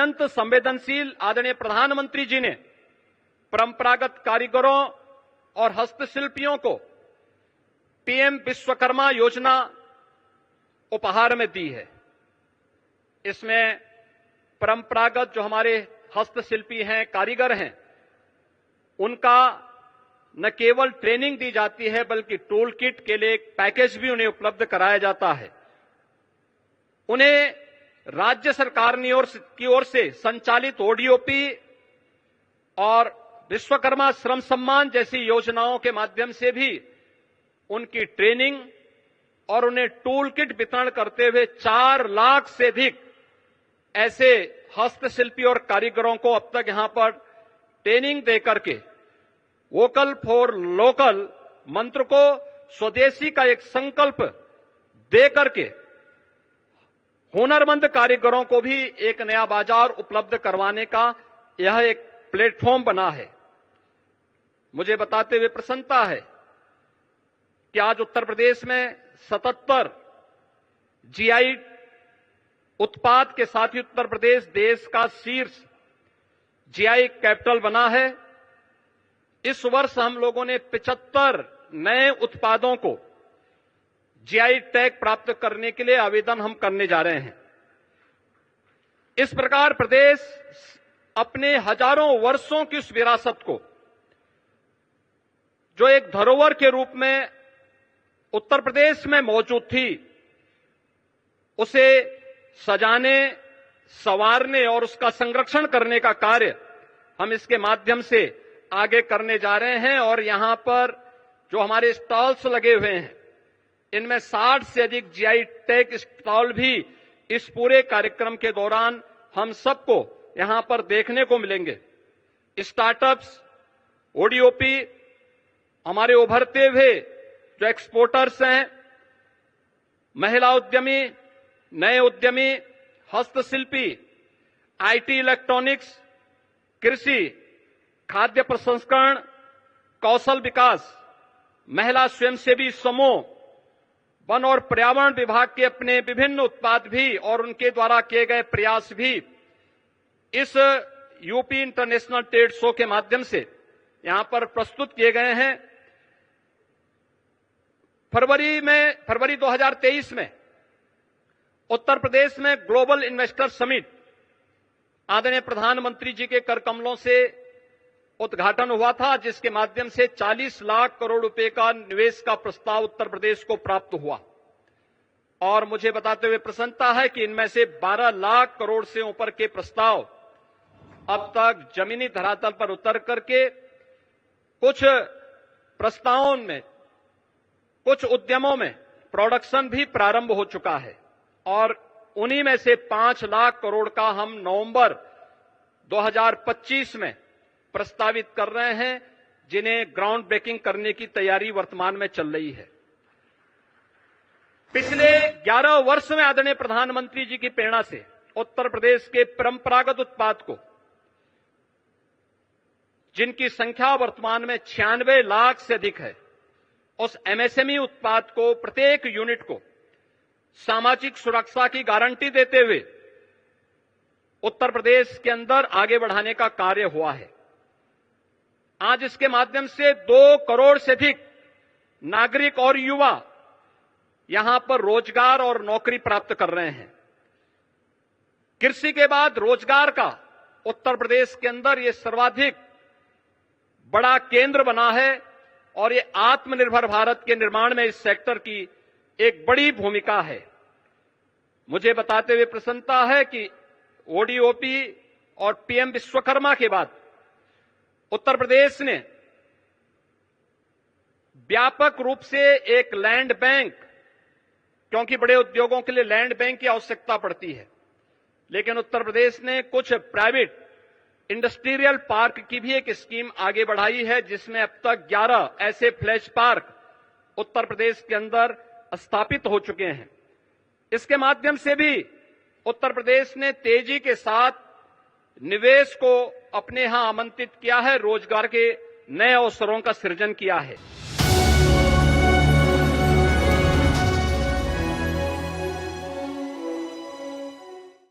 अत्यंत संवेदनशील आदरणीय प्रधानमंत्री जी ने परंपरागत कारीगरों और हस्तशिल्पियों को पीएम विश्वकर्मा योजना उपहार में दी है। इसमें परंपरागत जो हमारे हस्तशिल्पी हैं, कारीगर हैं, उनका न केवल ट्रेनिंग दी जाती है बल्कि टूल किट के लिए एक पैकेज भी उन्हें उपलब्ध कराया जाता है। उन्हें राज्य सरकार की ओर से संचालित ओडीओपी और विश्वकर्मा श्रम सम्मान जैसी योजनाओं के माध्यम से भी उनकी ट्रेनिंग और उन्हें टूल किट वितरण करते हुए 4 लाख से अधिक ऐसे हस्तशिल्पी और कारीगरों को अब तक यहां पर ट्रेनिंग देकर के वोकल फॉर लोकल मंत्र को, स्वदेशी का एक संकल्प देकर के हुनरमंद कारीगरों को भी एक नया बाजार उपलब्ध करवाने का यह एक प्लेटफॉर्म बना है। मुझे बताते हुए प्रसन्नता है कि आज उत्तर प्रदेश में 77 जीआई उत्पाद के साथ ही उत्तर प्रदेश देश का शीर्ष जीआई कैपिटल बना है। इस वर्ष हम लोगों ने 75 नए उत्पादों को जीआई टैग प्राप्त करने के लिए आवेदन हम करने जा रहे हैं। इस प्रकार प्रदेश अपने हजारों वर्षों की उस विरासत को, जो एक धरोहर के रूप में उत्तर प्रदेश में मौजूद थी, उसे सजाने, संवारने और उसका संरक्षण करने का कार्य हम इसके माध्यम से आगे करने जा रहे हैं। और यहां पर जो हमारे स्टॉल्स लगे हुए हैं, इनमें 60 से अधिक जीआई टैग स्टॉल भी इस पूरे कार्यक्रम के दौरान हम सबको यहां पर देखने को मिलेंगे। स्टार्टअप्स, ओडीओपी, हमारे उभरते हुए जो एक्सपोर्टर्स हैं, महिला उद्यमी, नए उद्यमी, हस्तशिल्पी, आईटी, इलेक्ट्रॉनिक्स, कृषि, खाद्य प्रसंस्करण, कौशल विकास, महिला स्वयंसेवी समूह, वन और पर्यावरण विभाग के अपने विभिन्न उत्पाद भी और उनके द्वारा किए गए प्रयास भी इस यूपी इंटरनेशनल ट्रेड शो के माध्यम से यहां पर प्रस्तुत किए गए हैं। फरवरी 2023 में उत्तर प्रदेश में ग्लोबल इन्वेस्टर समिट आदरणीय प्रधानमंत्री जी के कर कमलों से उद्घाटन हुआ था, जिसके माध्यम से 40 लाख करोड़ रुपए का निवेश का प्रस्ताव उत्तर प्रदेश को प्राप्त हुआ। और मुझे बताते हुए प्रसन्नता है कि इनमें से 12 लाख करोड़ से ऊपर के प्रस्ताव अब तक जमीनी धरातल पर उतर करके कुछ प्रस्तावों में, कुछ उद्यमों में प्रोडक्शन भी प्रारंभ हो चुका है। और उन्हीं में से 5 लाख करोड़ का हम नवंबर 2025 में प्रस्तावित कर रहे हैं, जिन्हें ग्राउंड ब्रेकिंग करने की तैयारी वर्तमान में चल रही है। पिछले 11 वर्ष में आदरणीय प्रधानमंत्री जी की प्रेरणा से उत्तर प्रदेश के परंपरागत उत्पाद को, जिनकी संख्या वर्तमान में 96 लाख से अधिक है, उस एमएसएमई उत्पाद को, प्रत्येक यूनिट को सामाजिक सुरक्षा की गारंटी देते हुए उत्तर प्रदेश के अंदर आगे बढ़ाने का कार्य हुआ है। आज इसके माध्यम से 2 करोड़ से अधिक नागरिक और युवा यहां पर रोजगार और नौकरी प्राप्त कर रहे हैं। कृषि के बाद रोजगार का उत्तर प्रदेश के अंदर ये सर्वाधिक बड़ा केंद्र बना है और ये आत्मनिर्भर भारत के निर्माण में इस सेक्टर की एक बड़ी भूमिका है। मुझे बताते हुए प्रसन्नता है कि ओडीओपी और पीएम विश्वकर्मा के बाद उत्तर प्रदेश ने व्यापक रूप से एक लैंड बैंक, क्योंकि बड़े उद्योगों के लिए लैंड बैंक की आवश्यकता पड़ती है, लेकिन उत्तर प्रदेश ने कुछ प्राइवेट इंडस्ट्रियल पार्क की भी एक स्कीम आगे बढ़ाई है, जिसमें अब तक 11 ऐसे फ्लैश पार्क उत्तर प्रदेश के अंदर स्थापित हो चुके हैं। इसके माध्यम से भी उत्तर प्रदेश ने तेजी के साथ निवेश को अपने यहां आमंत्रित किया है, रोजगार के नए अवसरों का सृजन किया है।